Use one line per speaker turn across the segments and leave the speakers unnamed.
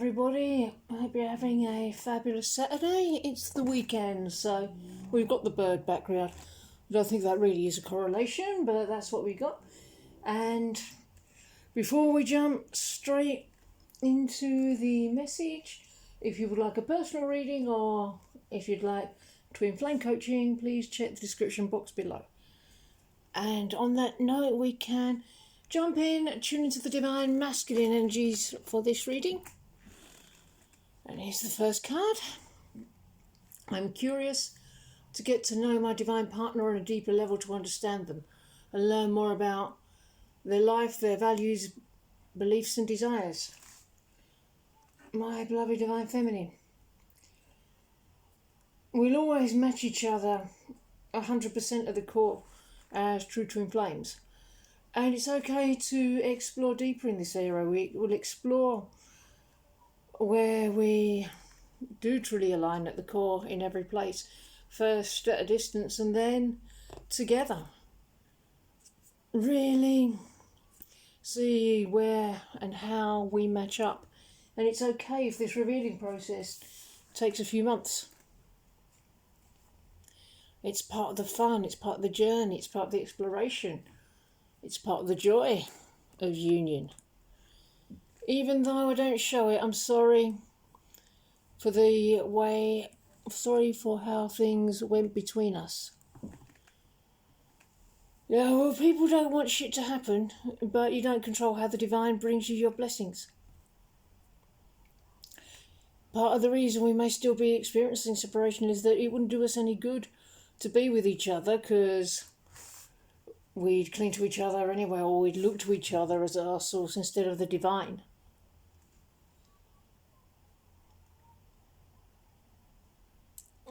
everybody. I hope you're having a fabulous Saturday. It's the weekend, so we've got the bird background. I don't think that really is a correlation, but that's what we got. And before we jump straight into the message, if you would like a personal reading or if you'd like twin flame coaching, please check the description box below. And on that note, we can jump in, tune into the divine masculine energies for this reading. And here's the first card. I'm curious to get to know my divine partner on a deeper level, to understand them and learn more about their life, their values, beliefs and desires. My beloved divine feminine, we'll always match each other 100% at the core as true twin flames. And it's okay to explore deeper in this area. We will explore where we do truly align at the core in every place. First at a distance and then together. Really see where and how we match up. And it's okay if this revealing process takes a few months. It's part of the fun, it's part of the journey, it's part of the exploration. It's part of the joy of union. Even though I don't show it, I'm sorry for how things went between us. Yeah, well, people don't want shit to happen, but you don't control how the divine brings you your blessings. Part of the reason we may still be experiencing separation is that it wouldn't do us any good to be with each other, because we'd cling to each other anyway, or we'd look to each other as our source instead of the divine.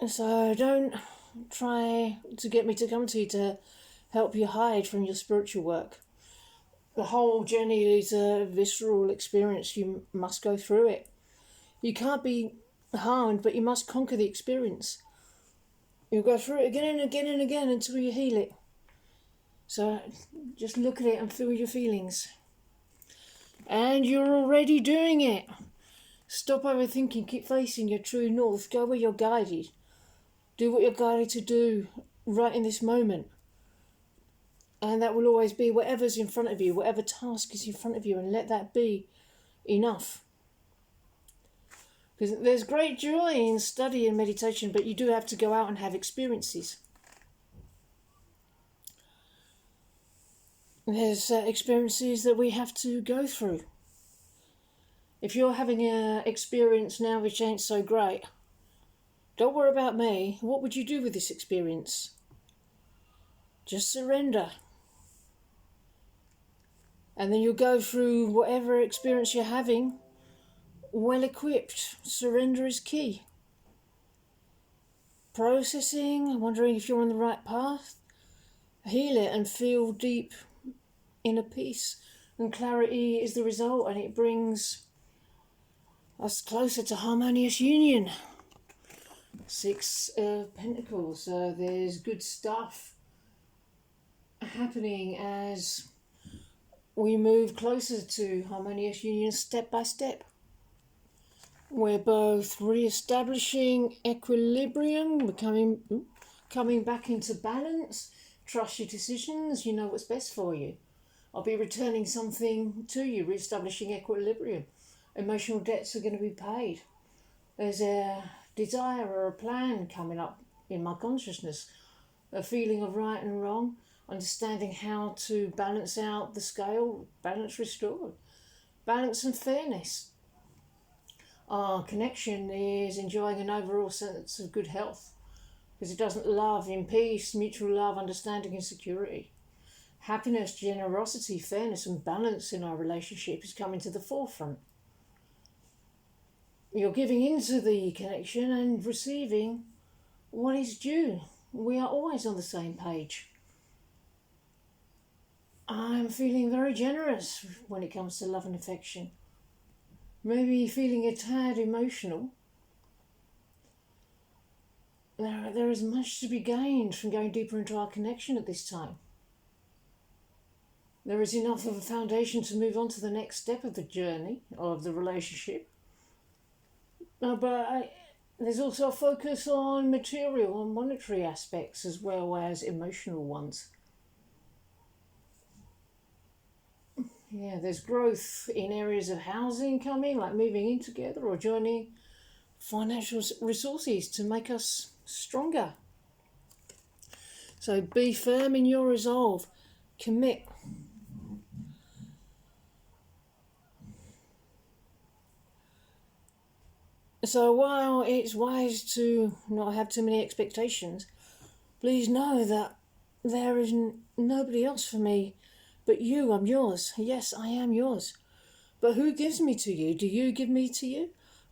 So don't try to get me to come to you to help you hide from your spiritual work. The whole journey is a visceral experience. You must go through it. You can't be harmed, but you must conquer the experience. You'll go through it again and again and again until you heal it. So just look at it and feel your feelings. And you're already doing it. Stop overthinking, keep facing your true north, go where you're guided. Do what you're guided to do right in this moment. And that will always be whatever's in front of you, whatever task is in front of you, and let that be enough. Because there's great joy in study and meditation, but you do have to go out and have experiences. There's experiences that we have to go through. If you're having an experience now which ain't so great, don't worry about me. What would you do with this experience? Just surrender. And then you'll go through whatever experience you're having well equipped. Surrender is key. Processing, wondering if you're on the right path. Heal it and feel deep inner peace. And clarity is the result, and it brings us closer to harmonious union. 6 of Pentacles. There's good stuff happening as we move closer to harmonious union step by step. We're both re-establishing equilibrium. We're coming back into balance. Trust your decisions. You know what's best for you. I'll be returning something to you, re-establishing equilibrium. Emotional debts are going to be paid. There's a desire or a plan coming up in my consciousness. A feeling of right and wrong. Understanding how to balance out the scale. Balance restored. Balance and fairness. Our connection is enjoying an overall sense of good health. Because it doesn't love in peace, mutual love, understanding and security. Happiness, generosity, fairness and balance in our relationship is coming to the forefront. You're giving into the connection and receiving what is due. We are always on the same page. I'm feeling very generous when it comes to love and affection. Maybe feeling a tad emotional. There is much to be gained from going deeper into our connection at this time. There is enough of a foundation to move on to the next step of the journey, of the relationship. No, there's also a focus on material and monetary aspects as well as emotional ones. Yeah, there's growth in areas of housing coming, like moving in together or joining financial resources to make us stronger. So be firm in your resolve, commit. So while it's wise to not have too many expectations, please know that there is nobody else for me but you. I'm yours. Yes, I am yours. But who gives me to you? Do you give me to you?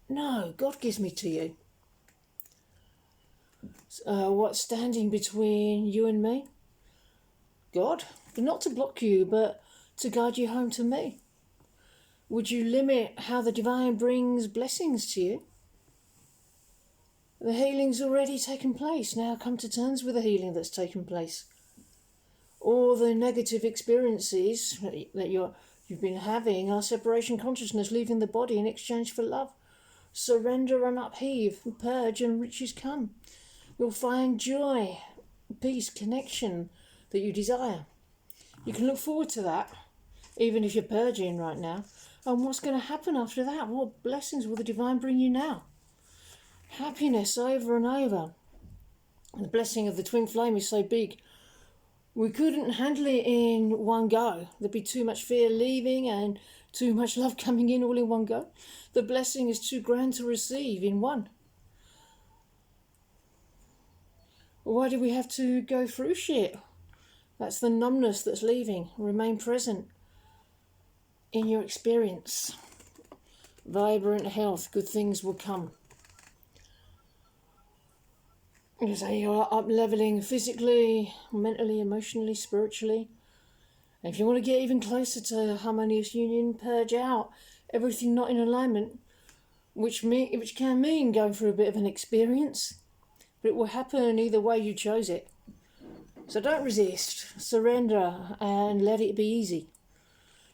No, God gives me to you. What's standing between you and me? God. Not to block you, but to guide you home to me. Would you limit how the divine brings blessings to you? The healing's already taken place. Now come to terms with the healing that's taken place. All the negative experiences that you've been having are separation consciousness leaving the body in exchange for love. Surrender and upheave, purge and riches come. You'll find joy, peace, connection that you desire. You can look forward to that, even if you're purging right now. And what's going to happen after that? What blessings will the divine bring you now? Happiness over and over. The blessing of the twin flame is so big, we couldn't handle it in one go. There'd be too much fear leaving and too much love coming in all in one go. The blessing is too grand to receive in one. Why do we have to go through shit? That's the numbness that's leaving. Remain present in your experience. Vibrant health, good things will come. So you're up leveling physically, mentally, emotionally, spiritually. And if you want to get even closer to harmonious union, purge out everything not in alignment, which can mean going through a bit of an experience, but it will happen either way you chose it. So don't resist, surrender and let it be easy.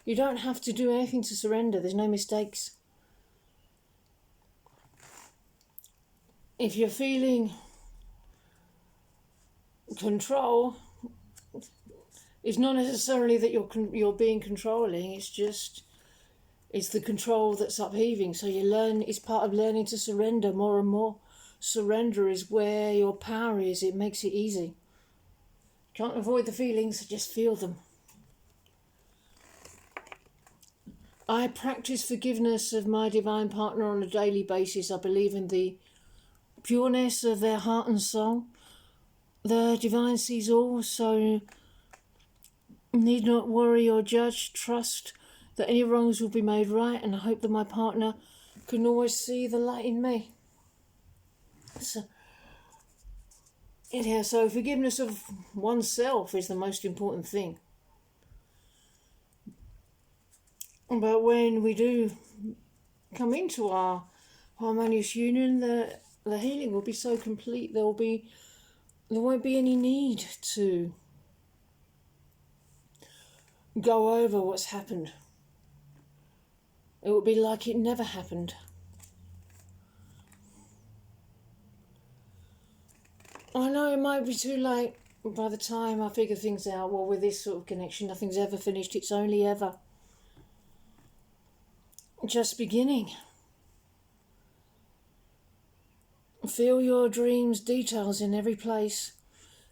You don't have to do anything to surrender, there's no mistakes. If you're feeling control, it's not necessarily that you're being controlling, it's the control that's upheaving. So it's part of learning to surrender more and more. Surrender is where your power is, it makes it easy. Can't avoid the feelings, just feel them. I practice forgiveness of my divine partner on a daily basis. I believe in the pureness of their heart and soul. The divine sees all, so need not worry or judge. Trust that any wrongs will be made right, and I hope that my partner can always see the light in me. So forgiveness of oneself is the most important thing. But when we do come into our harmonious union, the healing will be so complete, there won't be any need to go over what's happened. It will be like it never happened. I know it might be too late by the time I figure things out. Well, with this sort of connection, nothing's ever finished. It's only ever just beginning. Feel your dreams' details in every place,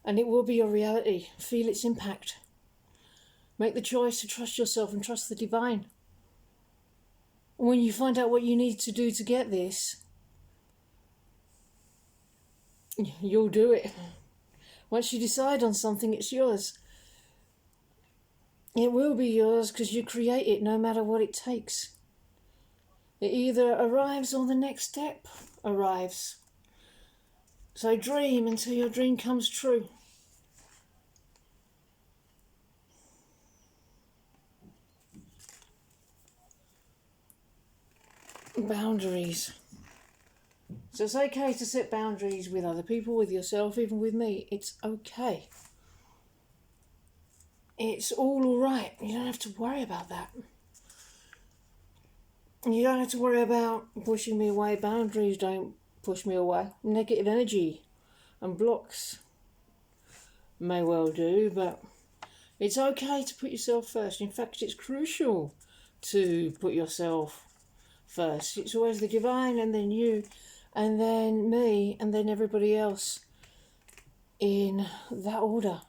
and it will be your reality. Feel its impact. Make the choice to trust yourself and trust the divine. When you find out what you need to do to get this, you'll do it. Once you decide on something, it's yours. It will be yours because you create it no matter what it takes. It either arrives or the next step arrives. So dream until your dream comes true. Boundaries. So it's okay to set boundaries with other people, with yourself, even with me. It's okay. It's all right. You don't have to worry about that. You don't have to worry about pushing me away. Boundaries don't push me away. Negative energy and blocks may well do, but it's okay to put yourself first. In fact, it's crucial to put yourself first. It's always the divine, and then you, and then me, and then everybody else, in that order.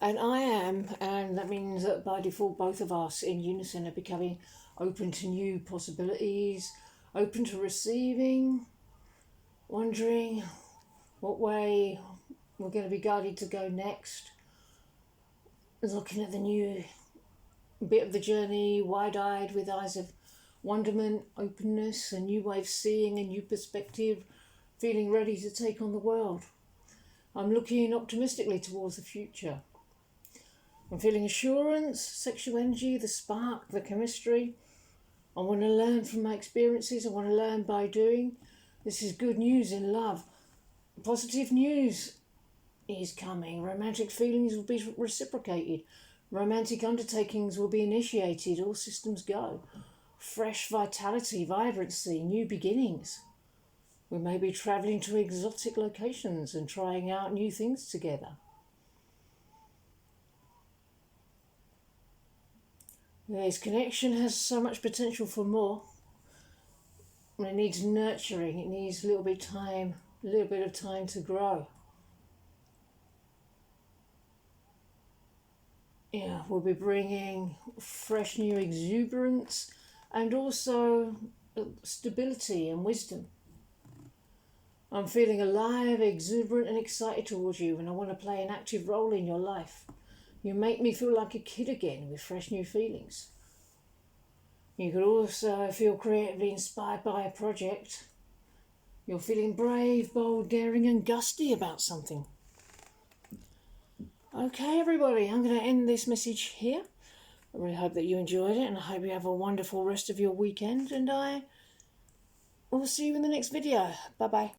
And I am, and that means that by default both of us in unison are becoming open to new possibilities, open to receiving, wondering what way we're going to be guided to go next, looking at the new bit of the journey wide-eyed with eyes of wonderment, openness, a new way of seeing, a new perspective, feeling ready to take on the world. I'm looking optimistically towards the future. I'm feeling assurance, sexual energy, the spark, the chemistry. I want to learn from my experiences. I want to learn by doing. This is good news in love. Positive news is coming. Romantic feelings will be reciprocated. Romantic undertakings will be initiated. All systems go. Fresh vitality, vibrancy, new beginnings. We may be travelling to exotic locations and trying out new things together. This connection has so much potential for more. It needs nurturing. It needs a little bit of time to grow. Yeah, we'll be bringing fresh new exuberance and also stability and wisdom. I'm feeling alive, exuberant and excited towards you, and I want to play an active role in your life. You make me feel like a kid again with fresh new feelings. You could also feel creatively inspired by a project. You're feeling brave, bold, daring and gusty about something. Okay, everybody, I'm going to end this message here. I really hope that you enjoyed it, and I hope you have a wonderful rest of your weekend, and I will see you in the next video. Bye-bye.